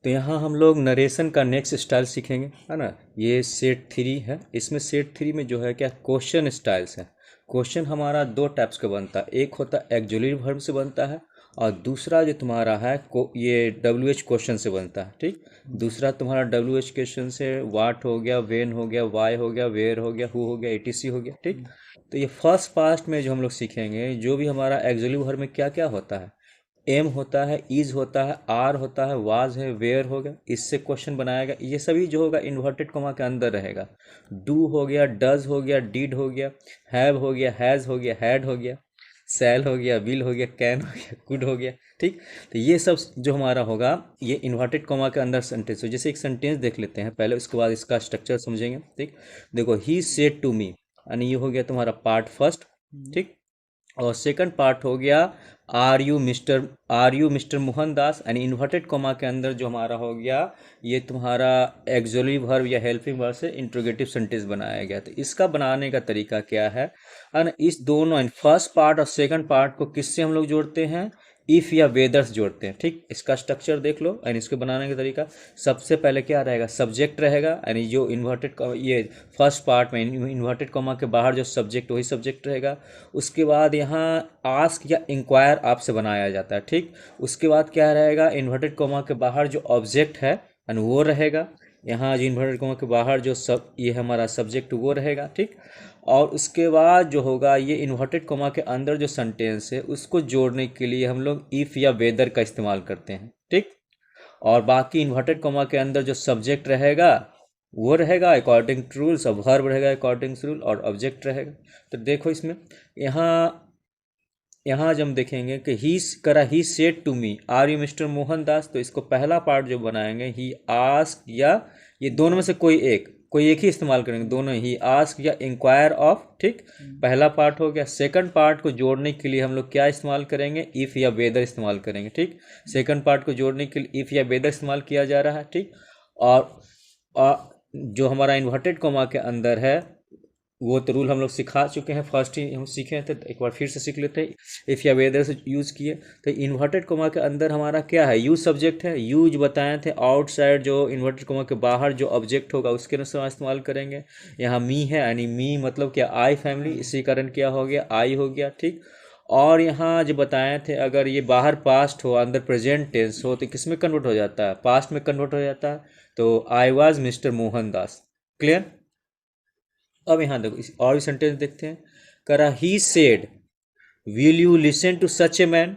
तो यहाँ हम लोग नरेशन का नेक्स्ट स्टाइल सीखेंगे, है ना। ये सेट 3 है। इसमें सेट 3 में जो है क्या क्वेश्चन स्टाइल्स है। क्वेश्चन हमारा दो टाइप्स का बनता है, एक होता है एक्जुलेटरी वर्ब से बनता है और दूसरा जो तुम्हारा है ये डब्ल्यू एच क्वेश्चन से बनता है। ठीक, दूसरा तुम्हारा डब्ल्यू एच क्वेश्चन से वाट हो गया, वेन हो गया, वाई हो गया, वेयर हो गया, हु हो गया, एटीसी हो गया। ठीक, तो ये फर्स्ट पार्ट में जो हम लोग सीखेंगे जो भी हमारा एक्जुलेटरी वर्ब में क्या क्या होता है, एम होता है, इज होता है, आर होता है, वाज है, वेयर हो गया, इससे क्वेश्चन बनाएगा। ये सभी जो होगा इन्वर्टेड कॉमा के अंदर रहेगा। डू हो गया, डज हो गया, डिड हो गया, हैव हो गया, हैज़ हो गया, हैड हो गया, सेल हो गया, विल हो गया, कैन हो गया, कुड हो गया। ठीक, तो ये सब जो हमारा होगा ये इन्वर्टेड कॉमा के अंदर सेंटेंस हो। जैसे एक सेंटेंस देख लेते हैं पहले, उसके बाद इसका स्ट्रक्चर समझेंगे। ठीक, देखो, ही सेड टू मी, यानी ये हो गया तुम्हारा पार्ट फर्स्ट। ठीक, और सेकंड पार्ट हो गया आर यू मिस्टर मोहनदास, यानी इन्वर्टेड कॉमा के अंदर जो हमारा हो गया ये तुम्हारा एक्सुलेटरी वर्ब या हेल्पिंग वर्ब से इंट्रोगेटिव सेंटेंस बनाया गया। तो इसका बनाने का तरीका क्या है, और इस दोनों फर्स्ट पार्ट और सेकंड पार्ट को किससे हम लोग जोड़ते हैं, इफ़ या वेदर्स जोड़ते हैं। ठीक, इसका स्ट्रक्चर देख लो एंड इसको बनाने का तरीका। सबसे पहले क्या रहेगा, सब्जेक्ट रहेगा, यानी जो इन्वर्टेड ये फर्स्ट पार्ट में इन्वर्टेड कॉमा के बाहर जो सब्जेक्ट वही सब्जेक्ट रहेगा। उसके बाद यहाँ आस्क या इंक्वायर आपसे बनाया जाता है। ठीक, उसके बाद क्या रहेगा, इन्वर्टेड कॉमा के बाहर जो ऑब्जेक्ट है एंड वो रहेगा। यहाँ जो इन्वर्टेड कॉमा के बाहर जो ये हमारा सब्जेक्ट वो रहेगा। ठीक, और उसके बाद जो होगा ये इन्वर्टेड कॉमा के अंदर जो सेंटेंस है उसको जोड़ने के लिए हम लोग इफ़ या वेदर का इस्तेमाल करते हैं। ठीक, और बाकी इन्वर्टेड कॉमा के अंदर जो सब्जेक्ट रहेगा वो रहेगा अकॉर्डिंग टू रूल्स, और वर्ब रहेगा अकॉर्डिंग टू रूल, और ऑब्जेक्ट रहेगा। तो देखो इसमें यहाँ यहाँ जब हम देखेंगे कि he said to me are you mister Mohandas, तो इसको पहला पार्ट जो बनाएंगे ही आस्क, या ये दोनों में से कोई एक ही इस्तेमाल करेंगे, दोनों ही आस्क या इंक्वायर ऑफ। ठीक, पहला पार्ट हो गया। सेकंड पार्ट को जोड़ने के लिए हम लोग क्या इस्तेमाल करेंगे, इफ़ या वेदर इस्तेमाल करेंगे। ठीक, सेकंड पार्ट को जोड़ने के लिए इफ़ या वेदर इस्तेमाल किया जा रहा है। ठीक, और जो हमारा इन्वर्टेड कॉमा के अंदर है वो तो रूल हम लोग सिखा चुके हैं, फर्स्ट ही हम सीखे थे, तो एक बार फिर से सीख लेते हैं। इफ़ या वेदर से यूज़ किए तो इन्वर्टेड कोमा के अंदर हमारा क्या है, यूज सब्जेक्ट है। यूज बताए थे आउटसाइड, जो इन्वर्टेड कोमा के बाहर जो ऑब्जेक्ट होगा उसके अनुसार इस्तेमाल करेंगे। यहाँ मी है, यानी मी मतलब क्या, आई फैमिली, इसी कारण क्या हो गया, आई हो गया। ठीक, और यहाँ जो बताए थे अगर ये बाहर पास्ट हो अंदर प्रेजेंट टेंस हो तो किस में कन्वर्ट हो जाता है, पास्ट में कन्वर्ट हो जाता है। तो I was mister Mohandas. Clear. अब यहाँ देखो इस और भी सेंटेंस देखते हैं। करा he said will you listen to such a man.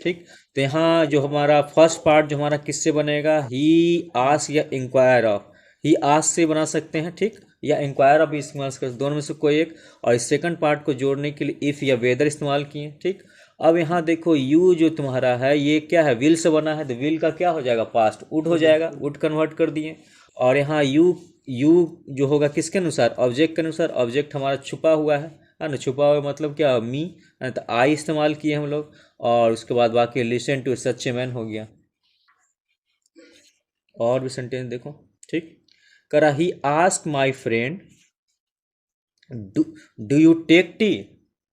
ठीक, तो यहाँ जो हमारा फर्स्ट पार्ट जो हमारा किससे बनेगा, ही आस्क या इंक्वायर ऑफ। ही आस्क से बना सकते हैं, ठीक, या इंक्वायर ऑफ भी इस्तेमाल कर, दोनों में से कोई एक। और इस सेकंड पार्ट को जोड़ने के लिए इफ़ या वेदर इस्तेमाल किए। ठीक, अब यहाँ देखो यू जो तुम्हारा है ये क्या है, विल से बना है, तो विल का क्या हो जाएगा, पास्ट, वुड हो जाएगा, वुड कन्वर्ट कर दिए। और यहाँ यू जो होगा किसके अनुसार, ऑब्जेक्ट के अनुसार। ऑब्जेक्ट हमारा छुपा हुआ है ना, छुपा हुआ मतलब क्या, मी, तो आई इस्तेमाल किए हम लोग। और उसके बाद बाकी listen to such a man हो गया। और भी सेंटेंस देखो। ठीक, करा he ask my friend do you take tea.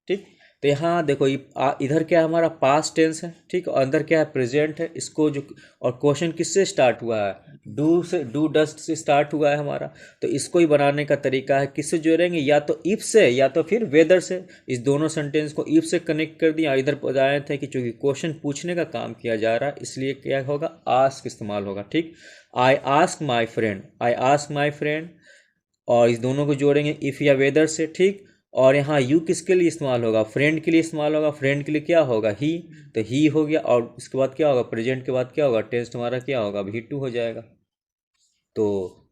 ठीक, तो यहाँ देखो इधर क्या है, हमारा पास्ट टेंस है। ठीक, और अंदर क्या है, प्रेजेंट है। इसको जो, और क्वेश्चन किससे स्टार्ट हुआ है, डू डस्ट से स्टार्ट हुआ है हमारा। तो इसको ही बनाने का तरीका है, किससे जोड़ेंगे, या तो इफ से या तो फिर वेदर से। इस दोनों सेंटेंस को इफ से कनेक्ट कर दिया। इधर बताए थे कि चूंकि क्वेश्चन पूछने का काम किया जा रहा है इसलिए क्या होगा, आस्क इस्तेमाल होगा। ठीक, आई आस्क माई फ्रेंड, और इस दोनों को जोड़ेंगे इफ़ या वेदर से। ठीक, और यहाँ यू किसके लिए इस्तेमाल होगा, फ्रेंड के लिए इस्तेमाल होगा। फ्रेंड के लिए क्या होगा, ही, तो ही हो गया। और इसके बाद क्या होगा, प्रेजेंट के बाद क्या होगा, टेंस हमारा क्या होगा, भी टू हो जाएगा। तो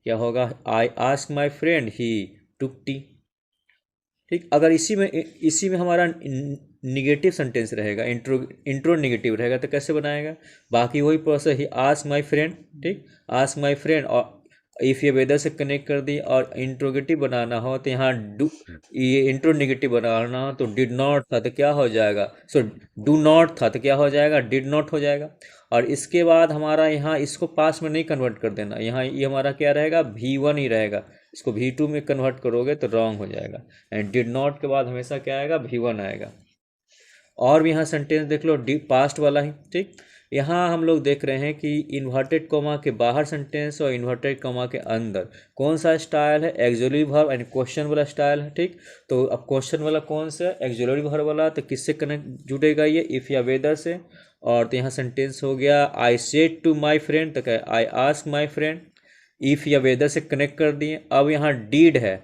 क्या होगा, आई ask my friend he took T. ठीक, अगर इसी में हमारा निगेटिव सेंटेंस रहेगा, इंट्रो निगेटिव रहेगा, तो कैसे बनाएगा, बाकी वही process, he ask my friend. ठीक, आस्क माई फ्रेंड, और इफ़ ये वेदर से कनेक्ट कर दी। और इंट्रोगेटिव बनाना हो तो यहाँ ये इंट्रो निगेटिव बनाना हो तो डिड नॉट था तो क्या हो जाएगा, सो डू नॉट था तो क्या हो जाएगा, डिड नॉट हो जाएगा। और इसके बाद हमारा यहाँ इसको पास में नहीं कन्वर्ट कर देना, यहाँ ये हमारा क्या रहेगा, V1 ही रहेगा। इसको V2 में कन्वर्ट करोगे तो रॉन्ग हो जाएगा। एंड डिड नॉट के बाद हमेशा क्या आएगा, V1 आएगा। और भी यहाँ सेंटेंस देख लो, डी पास्ट वाला ही। ठीक, यहाँ हम लोग देख रहे हैं कि इन्वर्टेड कॉमा के बाहर सेंटेंस और इन्वर्टेड कॉमा के अंदर कौन सा स्टाइल है, एक्सक्लूसिव वर्ब यानी क्वेश्चन वाला स्टाइल है। ठीक, तो अब क्वेश्चन वाला कौन सा है, एक्सक्लूसिव वर्ब वाला, तो किससे कनेक्ट जुड़ेगा ये, इफ़ या वेदर से। और तो यहाँ सेंटेंस हो गया I said to my friend, तो क्या I ask my friend, if या वेदर से कनेक्ट कर दिए। अब यहाँ डीड है,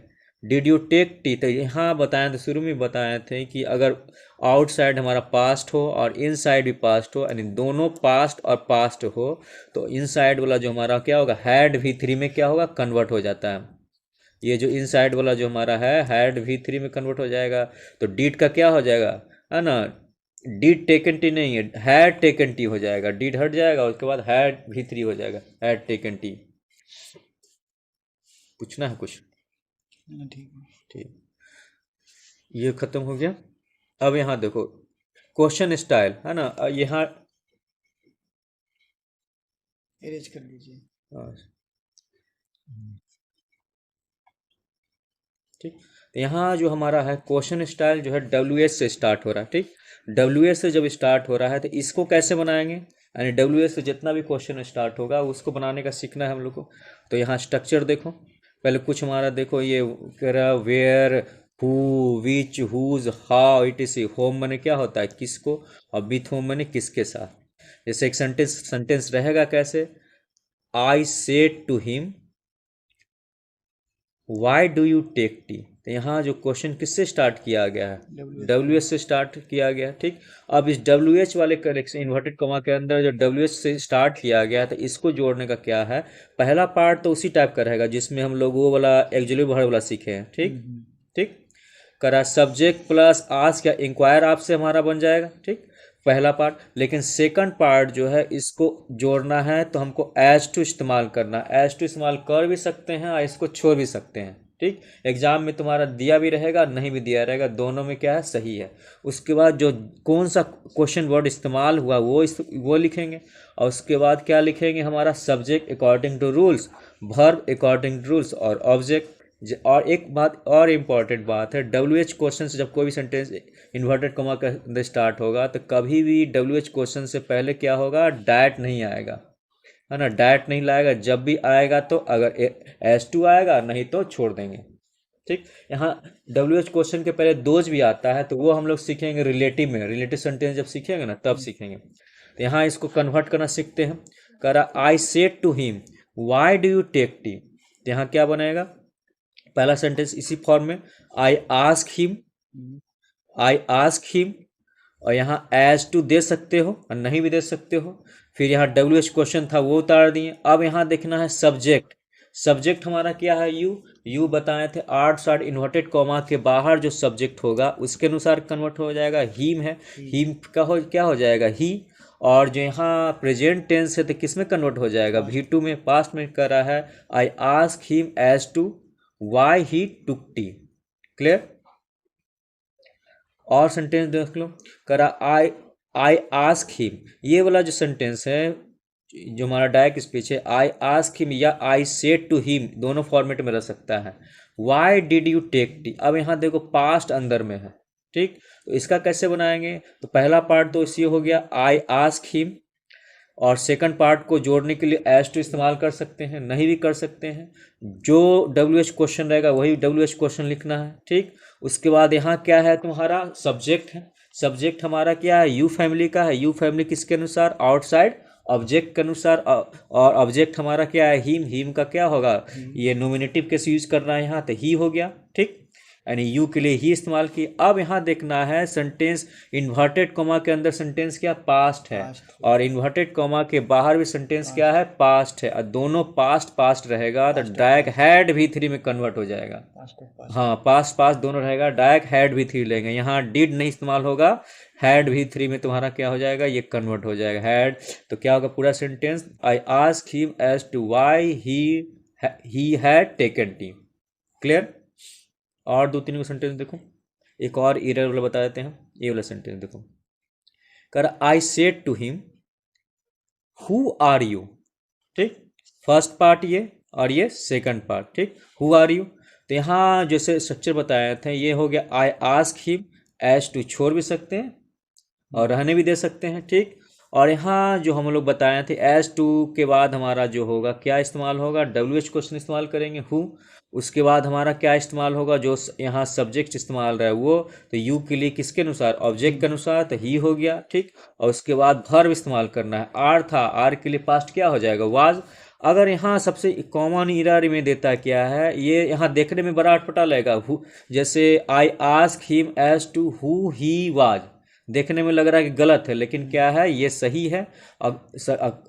डिड यू टेक टी, तो यहाँ बताए थे, शुरू में बताए थे कि अगर आउटसाइड हमारा पास्ट हो और इनसाइड भी पास्ट हो, यानी दोनों पास्ट और पास्ट हो, तो इनसाइड वाला जो हमारा क्या होगा, हैड V3 में क्या होगा, कन्वर्ट हो जाता है। ये जो इनसाइड वाला जो हमारा है हैड V3 में कन्वर्ट हो जाएगा। तो डिड का क्या हो जाएगा, है ना, डिड टेकन टी नहीं है, हैड टेकन टी हो जाएगा। डिड हट जाएगा, उसके बाद हैड V3 हो जाएगा, हैड टेकन टी। पूछना है कुछ? ठीक है। ठीक, ये खत्म हो गया। अब यहाँ देखो क्वेश्चन स्टाइल, है ना, यहाँ इरेज कर लीजिए। ठीक, तो यहाँ जो हमारा है क्वेश्चन स्टाइल जो है WH से स्टार्ट हो रहा है। ठीक, WH से जब स्टार्ट हो रहा है तो इसको कैसे बनाएंगे, यानी WH से जितना भी क्वेश्चन स्टार्ट होगा उसको बनाने का सीखना है हम लोग को। तो यहाँ स्ट्रक्चर देखो, पहले कुछ हमारा देखो, ये कह रहा where, who, which, whose, how, it is. Whom मैंने क्या होता है, किसको, और विथ होम मैंने किसके साथ। जैसे एक सेंटेंस रहेगा कैसे, I said to him why do you take tea, तो यहाँ जो क्वेश्चन किससे स्टार्ट किया गया है, WH से स्टार्ट किया गया। ठीक, अब इस WH वाले करेक्शन इन्वर्टेड कॉमा के अंदर जो WH से स्टार्ट किया गया है, तो इसको जोड़ने का क्या है, पहला पार्ट तो उसी टाइप का रहेगा जिसमें हम लोग वो वाला एक्सक्लूसिव वर्ब वाला सीखे हैं। ठीक, ठीक, करा सब्जेक्ट प्लस आस्क या इंक्वायर आपसे हमारा बन जाएगा। ठीक, पहला पार्ट। लेकिन सेकंड पार्ट जो है इसको जोड़ना है तो हमको एज टू इस्तेमाल करना, एज टू इस्तेमाल कर भी सकते हैं और इसको छोड़ भी सकते हैं। ठीक, एग्जाम में तुम्हारा दिया भी रहेगा नहीं भी दिया रहेगा, दोनों में क्या है, सही है। उसके बाद जो कौन सा क्वेश्चन वर्ड इस्तेमाल हुआ वो लिखेंगे, और उसके बाद क्या लिखेंगे, हमारा subject according to rules, verb according to rules, और ऑब्जेक्ट। और एक बात और इम्पॉर्टेंट बात है, WH क्वेश्चन से जब कोई भी सेंटेंस इन्वर्टेड कॉमा के अंदर स्टार्ट होगा तो कभी भी WH क्वेश्चन से पहले क्या होगा, डैट नहीं आएगा, है ना, डैट नहीं लाएगा। जब भी आएगा तो अगर S2 आएगा, नहीं तो छोड़ देंगे। ठीक, यहाँ WH क्वेश्चन के पहले दोज भी आता है, तो वो हम लोग सीखेंगे रिलेटिव में, रिलेटिव सेंटेंस जब सीखेंगे ना तब सीखेंगे। तो यहाँ इसको कन्वर्ट करना सीखते हैं। करा I said to him why do you take tea, तो यहाँ क्या बनेगा, पहला सेंटेंस इसी फॉर्म में, I ask him, I ask him, और यहाँ एज टू दे सकते हो और नहीं भी दे सकते हो। फिर यहाँ WH क्वेश्चन था वो उतार दिए। अब यहाँ देखना है सब्जेक्ट, सब्जेक्ट हमारा क्या है, यू बताए थे, 8 इन्वर्टेड कॉमा के बाहर जो सब्जेक्ट होगा उसके अनुसार कन्वर्ट हो जाएगा। हीम है, हीम का क्या हो जाएगा, ही। और जो यहाँ प्रेजेंट टेंस है तो किस में कन्वर्ट हो जाएगा, V2 में, पास्ट में कर रहा है, I ask him as to why he took tea. Clear? और सेंटेंस देख लो, करा आई आस्क हिम, ये वाला जो सेंटेंस है जो हमारा डायरेक्ट स्पीच है, आई आस्क हिम या आई सेड टू हिम, दोनों फॉर्मेट में रह सकता है। Why did you take tea, अब यहाँ देखो पास्ट अंदर में है। ठीक, तो इसका कैसे बनाएंगे, तो पहला पार्ट तो इसी हो गया, आई आस्क हिम, और सेकंड पार्ट को जोड़ने के लिए एज टू इस्तेमाल कर सकते हैं, नहीं भी कर सकते हैं। जो WH क्वेश्चन रहेगा वही WH क्वेश्चन लिखना है। ठीक, उसके बाद यहाँ क्या है, तुम्हारा सब्जेक्ट है, सब्जेक्ट हमारा क्या है, यू फैमिली का है। यू फैमिली किसके अनुसार, आउटसाइड ऑब्जेक्ट के अनुसार, और ऑब्जेक्ट हमारा क्या है, हिम का क्या होगा, ये नोमिनेटिव कैसे यूज करना है यहाँ, तो ही हो गया। ठीक, यानी यू के लिए ही इस्तेमाल की। अब यहाँ देखना है सेंटेंस इन्वर्टेड कॉमा के अंदर सेंटेंस क्या, पास्ट है, और इन्वर्टेड कॉमा के बाहर भी सेंटेंस क्या है, पास्ट है, और दोनों पास्ट रहेगा तो डायरेक्ट हैड V3 में कन्वर्ट हो जाएगा। हाँ, पास्ट दोनों रहेगा, डायरेक्ट हैड V3 लेंगे, यहाँ डिड नहीं इस्तेमाल होगा, हैड V3 में तुम्हारा क्या हो जाएगा, ये कन्वर्ट हो जाएगा हैड। तो क्या होगा पूरा sentence, I ask him as to why he had taken tea. Clear? और 2-3 सेंटेंस देखो, एक और एरर वाला बता देते हैं। ये वाला सेंटेंस देखो, कर I said to him who are you. ठीक, फर्स्ट पार्ट ये और ये सेकंड पार्ट। ठीक, हु आर यू, तो यहाँ जैसे स्ट्रक्चर बताए थे ये हो गया, I ask him as to छोड़ भी सकते हैं और रहने भी दे सकते हैं। ठीक, और यहाँ जो हम लोग बताए थे एज टू के बाद हमारा जो होगा क्या इस्तेमाल होगा, WH क्वेश्चन इस्तेमाल करेंगे हु। उसके बाद हमारा क्या इस्तेमाल होगा, जो यहाँ सब्जेक्ट इस्तेमाल रहा है वो, तो यू के लिए किसके अनुसार, ऑब्जेक्ट के अनुसार, तो ही हो गया, ठीक। और उसके बाद वर्ब इस्तेमाल करना है, आर था, आर के लिए पास्ट क्या हो जाएगा, वाज। अगर यहाँ सबसे कॉमन इरर में देता क्या है, ये यहाँ देखने में बड़ा अटपटा लगेगा, जैसे I ask him as to who he was, देखने में लग रहा है कि गलत है, लेकिन क्या है ये सही है। अब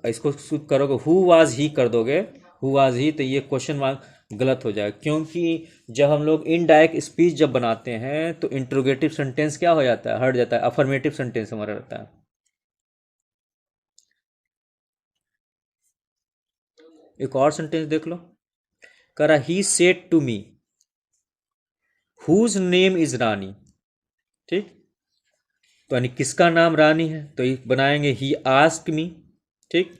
इसको करोगे हु वाज ही कर दोगे, हु वाज ही, तो ये क्वेश्चन मार्क गलत हो जाएगा, क्योंकि जब हम लोग इनडायरेक्ट स्पीच जब बनाते हैं तो इंट्रोगेटिव सेंटेंस क्या हो जाता है, हट जाता है, अफर्मेटिव सेंटेंस हमारा रहता है। एक और सेंटेंस देख लो, कह रहा he said to me whose name is Rani, ठीक। तो यानी किसका नाम रानी है, तो ये बनाएंगे ही आस्क मी, ठीक,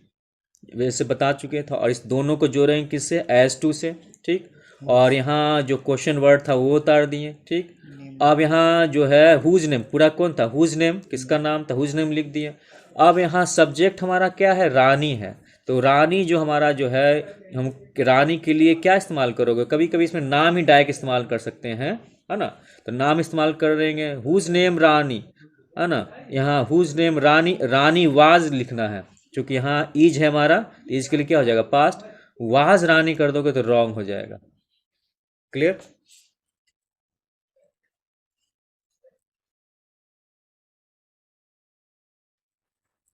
वैसे बता चुके थे। और इस दोनों को जोड़ेंगे किससे, एज टू से, ठीक। और यहाँ जो क्वेश्चन वर्ड था वो उतार दिए, ठीक। अब यहाँ जो है हुज नेम, पूरा कौन था, हुज नेम, किसका नाम था, हुज नेम लिख दिए। अब यहाँ सब्जेक्ट हमारा क्या है, रानी है, तो रानी जो हमारा जो है, हम रानी के लिए क्या इस्तेमाल करोगे, कभी कभी इसमें नाम ही डायरेक्ट इस्तेमाल कर सकते हैं, है ना, तो नाम इस्तेमाल कर देंगे, हुज नेम रानी, है ना। यहाँ whose name Rani, Rani was लिखना है, क्योंकि यहाँ इज है हमारा, इज के लिए क्या हो जाएगा, पास्ट, वाज रानी कर दोगे तो रॉन्ग हो जाएगा। क्लियर।